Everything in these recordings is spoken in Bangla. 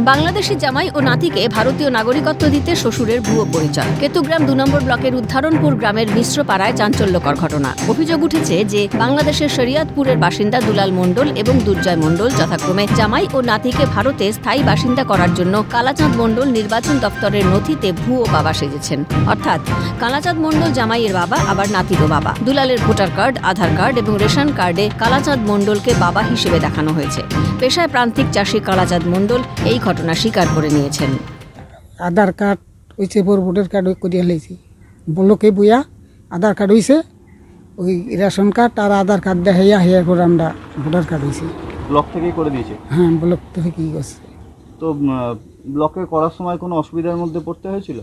বাংলাদেশি জামাই ও নাতিকে ভারতীয় নাগরিকত্ব দিতে শ্বশুরের ভুয়ো পরিচয়। কেতুগ্রাম ২ নম্বর ব্লকের উদ্ধারণপুর গ্রামের মিশ্র পাড়ায় চাঞ্চল্যকর ঘটনা। অভিযোগ উঠেছে যে বাংলাদেশের শরিয়াতপুরের বাসিন্দা দুলাল মণ্ডল এবং দুর্জয় মণ্ডল যথাক্রমে জামাই ও নাতিকে ভারতে স্থায়ী বাসিন্দা করার জন্য কালাচাঁদ মণ্ডল নির্বাচন দপ্তরের নথিতে ভুয়ো বাবা সেজেছেন। অর্থাৎ কালাচাঁদ মণ্ডল জামাইয়ের বাবা, আবার নাতিরও বাবা। দুলালের ভোটার কার্ড, আধার কার্ড এবং রেশন কার্ডে কালাচাঁদ মণ্ডলকে বাবা হিসেবে দেখানো হয়েছে। পেশায় প্রান্তিক চাষি কালাচাঁদ মণ্ডল এই ঘটনা স্বীকার করে নিয়েছেন। আধার কার্ড হয়েছে, ভোটার কার্ড করিয়া লাইছি, ব্লকে বইয়া আধার কার্ড হয়েছে, ওই রেশন কার্ড আর আধার কার্ড দেখাইয়া হেয়ার করে আমরা ভোটার কার্ড হয়েছে। ব্লক থেকেই করে দিয়েছে? হ্যাঁ, ব্লক থেকে কি করছে। তো ব্লকে করার সময় কোনো অসুবিধার মধ্যে পড়তে হয়েছিল?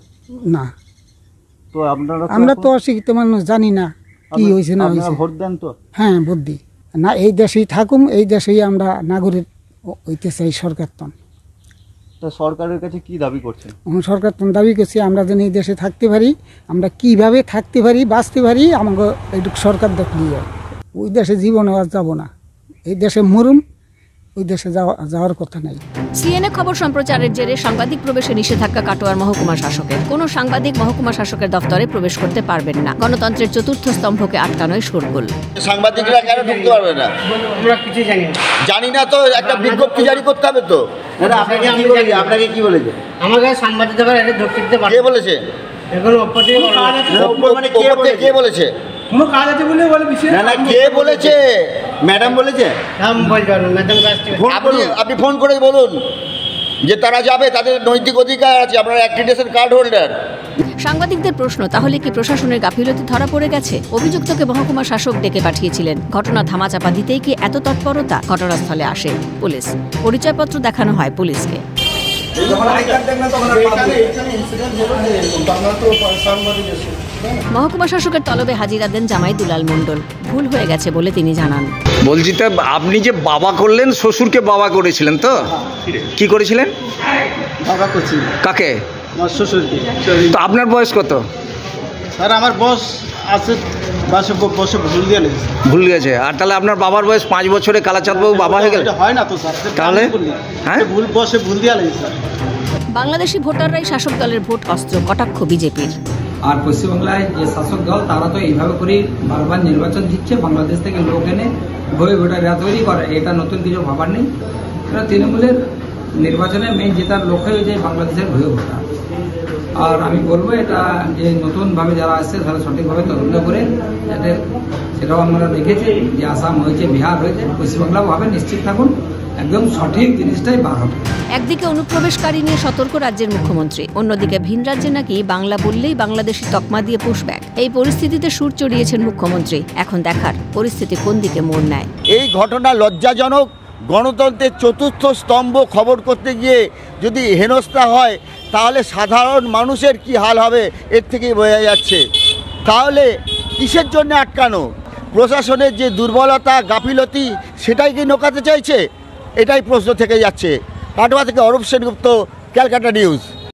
না। তো আমরা তো অশিক্ষিত মানুষ, জানি না কি হয়েছে না হয়েছে। ভোট দেন তো? হ্যাঁ, ভোট দিই। না, এই দেশেই থাকুম, এই দেশেই আমরা নাগরিক হইতে চাই। সরকার তো সরকারের কাছে কি দাবি করছেন? সরকার তো দাবি করছি আমরা যেন এই দেশে থাকতে পারি, আমরা কিভাবে থাকতে পারি, বাঁচতে পারি, আমাকে এইটুকু সরকার দেখলেই হয়। ওই দেশে জীবনে আর যাবো না, এই দেশে মরুম, ওই দেশে যাওয়ার কথা নাই। সিএনএ খবর সম্প্রচারের জেরে সাংবাদিক প্রবেশে নিষেধাজ্ঞা কাটোয়ার মহকুমা শাসকের। কোনো সাংবাদিক মহকুমা শাসকের দফতরে প্রবেশ করতে পারবেন না। গণতন্ত্রের চতুর্থ স্তম্ভকে আটকানোই শোরগোল। সাংবাদিকরা কেন ঢুকতে পারবে না? আমরা কিছু জানি না তো একটা বিজ্ঞপ্তি জারি করতে হবে তো। আপনাকে কি বলেছে? আমাকে সাংবাদিকরা এটা ঢুকতে দিতে পারে। কে বলেছে? কে বলেছে? কোনো কাজ আছে বলে বলে বিষয় না, কে বলেছে? ম্যাডাম বলেছে? আপনি ফোন করে বলুন যে তারা যাবে, তাদের নৈতিক অধিকার আছে, আপনার অ্যাক্রিডিটেশন কার্ড হোল্ডার। সাংবাদিকদের প্রশ্ন, তাহলে কি প্রশাসনের গাফিলতি ধরা পড়ে গেছে? অভিযুক্তকে মহকুমা শাসক ডেকে পাঠিয়েছিলেন। ঘটনা ধামাচাপা দিতেই কি এত তৎপরতা? ঘটনাস্থলে আসে পুলিশ, পরিচয়পত্র দেখানো হয় পুলিশকে। মহকুমা শাসকের তলবে হাজিরা দেন জামাই দুলাল মণ্ডল। ভুল হয়ে গেছে বলে তিনি জানান। বলছি, তা আপনি যে বাবা করলেন, শ্বশুরকে বাবা করেছিলেন তো? কি করেছিলেন? বাবা করছি। কাকে? আমার শ্বশুরকে। তো আপনার বয়স কত? স্যার আমার বয়স আছে, বয়সে ভুল গেছে। আর তাহলে আপনার বাবার বয়স 5 বছরে কালাচাঁদ বাবু বাবা হয়ে গেল? হয় না তো স্যার। তাহলে হ্যাঁ, বয়সে ভুল দিয়ে লেগেছে স্যার। বাংলাদেশি ভোটাররাই শাসক দলের ভোট অস্ত্র, কটাক্ষ বিজেপির। আর পশ্চিমবাংলায় যে শাসক দল, তারা তো এইভাবে করে বারবার নির্বাচন দিচ্ছে, বাংলাদেশ থেকে লোক এনে ভয়ে ভোটার তৈরি করে। এটা নতুন কিছু ভাবার নেই। এটা তৃণমূলের নির্বাচনে মেইন জেতার লক্ষ্য হয়ে যায় বাংলাদেশের ভয়ে ভোটার। আর আমি বলবো এটা যে নতুনভাবে যারা আসছে তারা সঠিকভাবে তদন্ত করে, যাতে সেটাও আমরা দেখেছি যে আসাম হয়েছে, বিহার হয়েছে, পশ্চিমবাংলাও ভাবে নিশ্চিত থাকুন একদম সঠিক জিনিসটাই বার হবে। একদিকে অনুপ্রবেশকারী নিয়ে সতর্ক রাজ্যের মুখ্যমন্ত্রী, অন্যদিকে ভিন রাজ্যে নাকি বাংলা বললেই বাংলাদেশি তকমা দিয়ে পুশব্যাক। এই পরিস্থিতিতে সুর চড়িয়েছেন মুখ্যমন্ত্রী। এখন দেখার পরিস্থিতি কোন দিকে মোড় নেয়। এই ঘটনা লজ্জাজনক। গণতন্ত্রের চতুর্থ স্তম্ভ খবর করতে গিয়ে যদি হেনস্থা হয়, তাহলে সাধারণ মানুষের কি হাল হবে এর থেকেই বোঝা যাচ্ছে। তাহলে কিসের জন্য আটকানো? প্রশাসনের যে দুর্বলতা, গাফিলতি, সেটাই কি নোকাতে চাইছে? এটাই প্রশ্ন থেকে যাচ্ছে। কাটোয়া থেকে অরূপ সেনগুপ্ত, ক্যালকাটা নিউজ।